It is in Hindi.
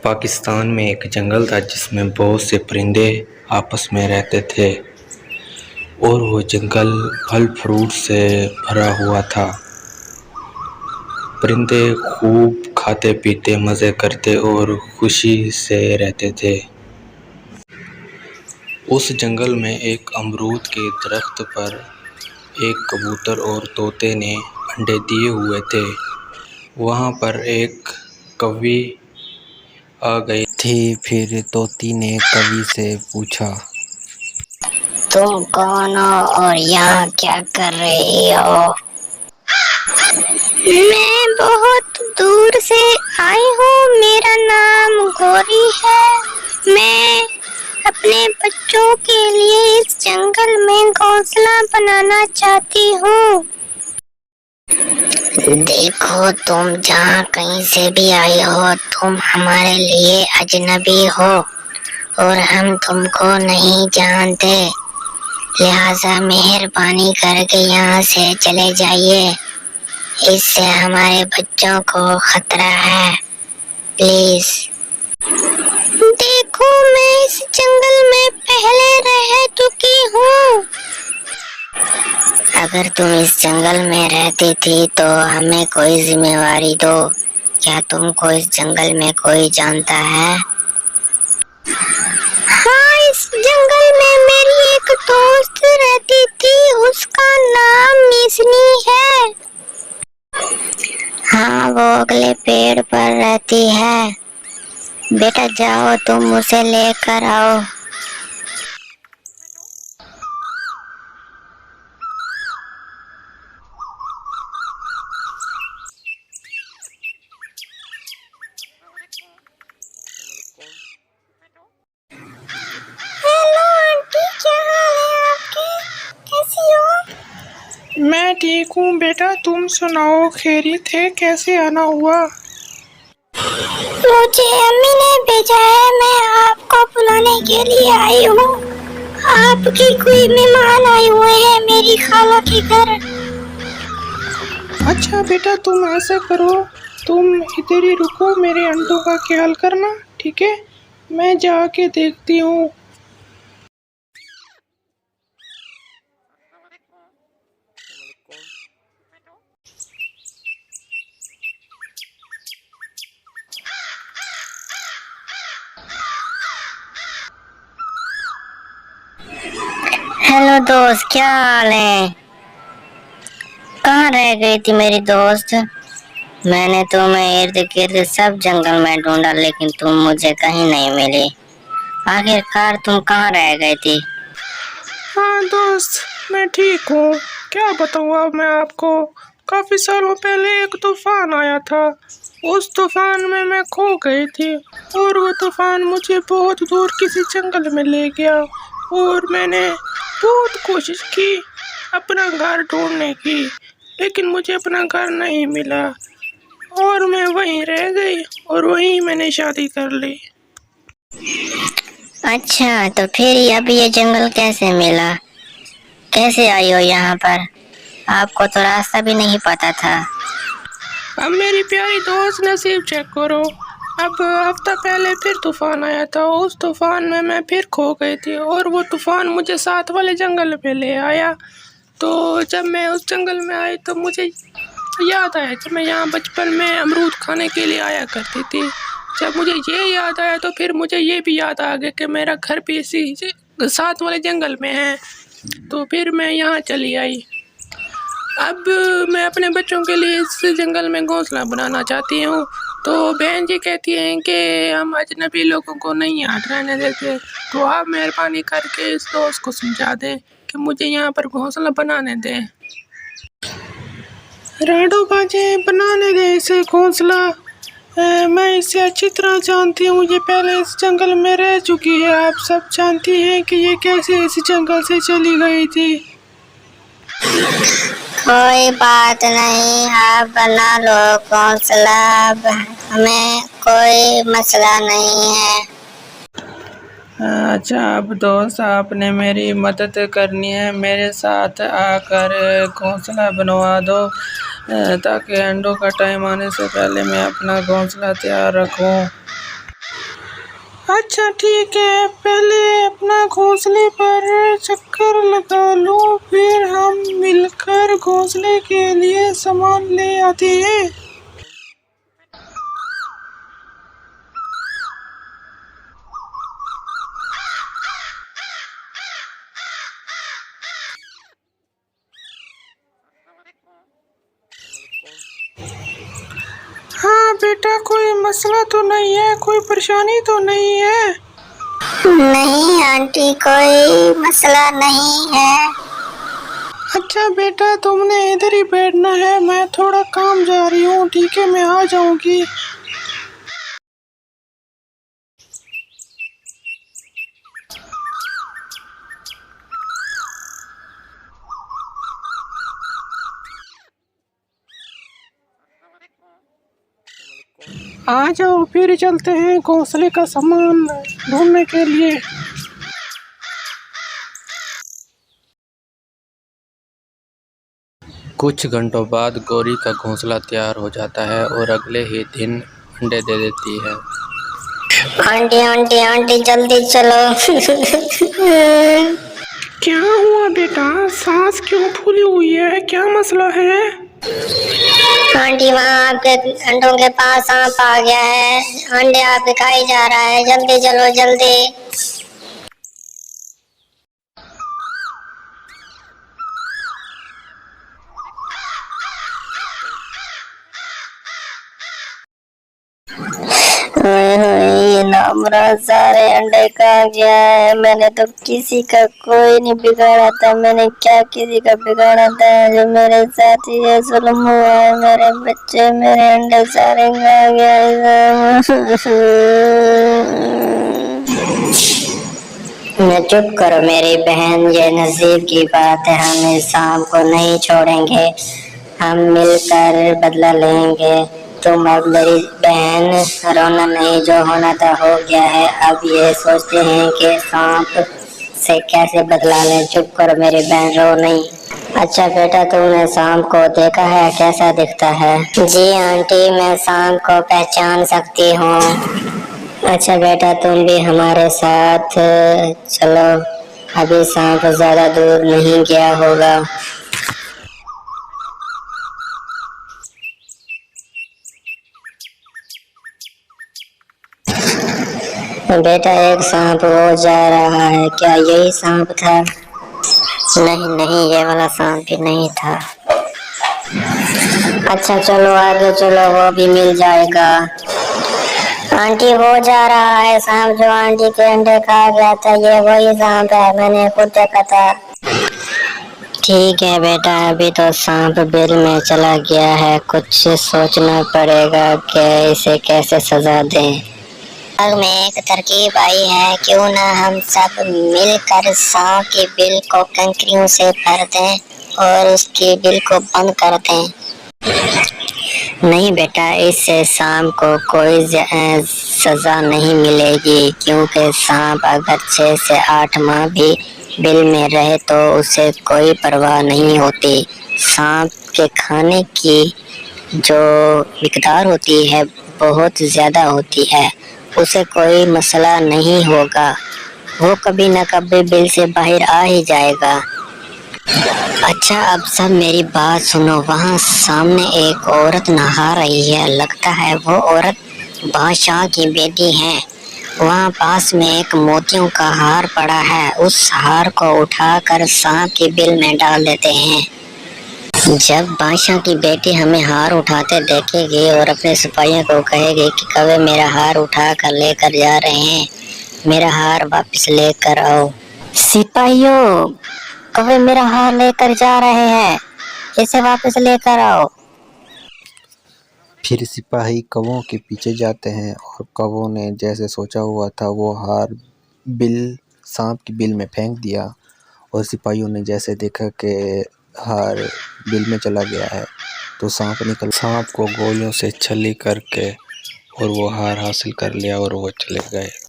पाकिस्तान में एक जंगल था जिसमें बहुत से परिंदे आपस में रहते थे और वो जंगल फल फ्रूट से भरा हुआ था। परिंदे खूब खाते पीते मज़े करते और खुशी से रहते थे। उस जंगल में एक अमरूद के दरख्त पर एक कबूतर और तोते ने अंडे दिए हुए थे। वहाँ पर एक कौवी आ गई थी। फिर तोती ने कौवी से पूछा, तुम कौन हो और यहाँ क्या कर रही हो? मैं बहुत दूर से आई हूँ। मेरा नाम गौरी है। मैं अपने बच्चों के लिए इस जंगल में घोंसला बनाना चाहती हूँ। देखो, तुम जहाँ कहीं से भी आई हो, तुम हमारे लिए अजनबी हो और हम तुमको नहीं जानते। लिहाजा मेहरबानी करके यहाँ से चले जाइए। इससे हमारे बच्चों को खतरा है। प्लीज। देखो, मैं इस जंगल में पहले रह चुकी हूँ। अगर तुम इस जंगल में रहती थी तो हमें कोई जिम्मेवारी दो। क्या तुमको इस जंगल में कोई जानता है? हाँ, इस जंगल में मेरी एक दोस्त रहती थी। उसका नाम मिसनी है। हाँ, वो अगले पेड़ पर रहती है। बेटा जाओ, तुम उसे लेकर आओ। हेलो आंटी, क्या हाल है आपके? कैसी हो? मैं ठीक हूँ बेटा, तुम सुनाओ, खैरियत है? कैसे आना हुआ? मुझे अम्मी ने भेजा है। मैं आपको बुलाने के लिए आई हूँ। आपके कोई मेहमान आए हुए हैं मेरी खाला के घर। अच्छा बेटा, तुम ऐसा करो, तुम इधर ही रुको, मेरे अंडों का ख्याल करना, ठीक है? मैं जाके देखती हूँ। हेलो दोस्त, क्या हाल है? कहाँ रह गई थी मेरी दोस्त? मैंने तुम्हें इर्द गिर्द सब जंगल में ढूंढा, लेकिन तुम मुझे कहीं नहीं मिली। आखिरकार तुम कहाँ रह गई थी? हाँ दोस्त, मैं ठीक हूँ। क्या बताऊँ अब मैं आपको। काफी सालों पहले एक तूफान आया था। उस तूफान में मैं खो गई थी और वो तूफान मुझे बहुत दूर किसी जंगल में ले गया और मैंने बहुत कोशिश की अपना घर ढूंढने की, लेकिन मुझे अपना घर नहीं मिला और मैं वहीं रह गई और वहीं मैंने शादी कर ली। अच्छा, तो फिर अब ये जंगल कैसे मिला? कैसे आई हो यहाँ पर? आपको तो रास्ता भी नहीं पता था। अब मेरी प्यारी दोस्त, नसीब चेक करो। अब हफ्ता पहले फिर तूफान आया था। उस तूफान में मैं फिर खो गई थी और वो तूफान मुझे साथ वाले जंगल में ले आया। तो जब मैं उस जंगल में आई तो मुझे याद आया कि मैं यहाँ बचपन में अमरूद खाने के लिए आया करती थी। जब मुझे ये याद आया तो फिर मुझे ये भी याद आ गया कि मेरा घर भी इसी साथ वाले जंगल में है। तो फिर मैं यहाँ चली आई। अब मैं अपने बच्चों के लिए इस जंगल में घोंसला बनाना चाहती हूँ। तो बहन जी कहती हैं कि हम अजनबी लोगों को नहीं यहाँ रहने देते, तो आप मेहरबानी करके इस दोस्त को समझा दें कि मुझे यहाँ पर घोंसला बनाने दें। राडो बाजे, बनाने दें इसे घोंसला। मैं इसे अच्छी तरह जानती हूँ। ये पहले इस जंगल में रह चुकी है। आप सब जानती हैं कि ये कैसे इस जंगल से चली गई थी। कोई बात नहीं, आप बना लो घोंसला। अब हमें कोई मसला नहीं है। अच्छा, अब दोस्त आपने मेरी मदद करनी है। मेरे साथ आकर घोंसला बनवा दो ताकि अंडों का टाइम आने से पहले मैं अपना घोंसला तैयार रखूं। अच्छा ठीक है, पहले अपना घोंसले पर चक्कर लगा लो, फिर हम मिलकर घोंसले के लिए सामान ले आते हैं। हाँ बेटा, कोई मसला तो नहीं है, कोई परेशानी तो नहीं है? नहीं आंटी, कोई मसला नहीं है। अच्छा बेटा, तुमने इधर ही बैठना है, मैं थोड़ा काम जा रही हूँ, ठीक है, मैं आ जाऊंगी। आ जाओ, फिर चलते हैं घोंसले का सामान ढूंढने के लिए। कुछ घंटों बाद गौरी का घोंसला तैयार हो जाता है और अगले ही दिन अंडे दे देती है। आंटी आंटी आंटी जल्दी चलो। क्या हुआ बेटा, सांस क्यों फूली हुई है, क्या मसला है? आंटी, वहाँ आपके अंडों के पास सांप आ गया है, अंडे आपके खाई जा रहा है, जल्दी चलो जल्दी। ये नामरा सारे अंडे खा गया है। मैंने तो किसी का कोई नहीं बिगाड़ा था, मैंने क्या किसी का बिगाड़ा था जो मेरे साथ ये जुल्म हुआ है। मेरे बच्चे, मेरे अंडे सारे खा गया। मैं चुप करो मेरी बहन, ये नसीब की बात है, हम इस सांप को नहीं छोड़ेंगे, हम मिलकर बदला लेंगे। तुम अब मेरी बहन, रोना नहीं, जो होना था हो गया है, अब ये सोचते हैं कि सांप से कैसे बदला लें। चुप करो मेरी बहन, रो नहीं। अच्छा बेटा, तुमने सांप को देखा है, कैसा दिखता है? जी आंटी, मैं सांप को पहचान सकती हूँ। अच्छा बेटा, तुम भी हमारे साथ चलो, अभी सांप ज्यादा दूर नहीं गया होगा। बेटा, एक सांप वो जा रहा है, क्या यही सांप था? नहीं नहीं, ये वाला सांप भी नहीं था। अच्छा चलो आगे चलो, वो भी मिल जाएगा। आंटी, वो जा रहा है सांप जो आंटी के अंडे खा गया था, ये वही सांप है, मैंने खुद देखा था। ठीक है बेटा, अभी तो सांप बिल में चला गया है, कुछ सोचना पड़ेगा कि इसे कैसे सजा दें। दिमाग में एक तरकीब आई है, क्यों ना हम सब मिलकर सांप की बिल को कंकरियों से भर दें और उसकी बिल को बंद कर दें। नहीं बेटा, इससे सांप को कोई सजा नहीं मिलेगी, क्योंकि सांप अगर 6 से 8 माह भी बिल में रहे तो उसे कोई परवाह नहीं होती। सांप के खाने की जो मिकदार होती है बहुत ज्यादा होती है, उसे कोई मसला नहीं होगा, वो कभी न कभी बिल से बाहर आ ही जाएगा। अच्छा, अब सब मेरी बात सुनो, वहाँ सामने एक औरत नहा रही है, लगता है वो औरत बादशाह की बेटी है। वहाँ पास में एक मोतियों का हार पड़ा है, उस हार को उठाकर सांप की बिल में डाल देते हैं। जब बादशाह की बेटी हमें हार उठाते देखेगी और अपने सिपाहियों को कहेगी कि कभी मेरा हार उठा कर लेकर जा रहे हैं, मेरा हार वापस लेकर आओ। सिपाहियों, कभी मेरा हार लेकर जा रहे हैं, इसे वापस लेकर आओ। फिर सिपाही कौवों के पीछे जाते हैं और कौवों ने जैसे सोचा हुआ था वो हार सांप की बिल में फेंक दिया, और सिपाहियों ने जैसे देखा कि हार बिल में चला गया है तो सांप को गोलियों से छली करके और वो हार हासिल कर लिया और वो चले गए।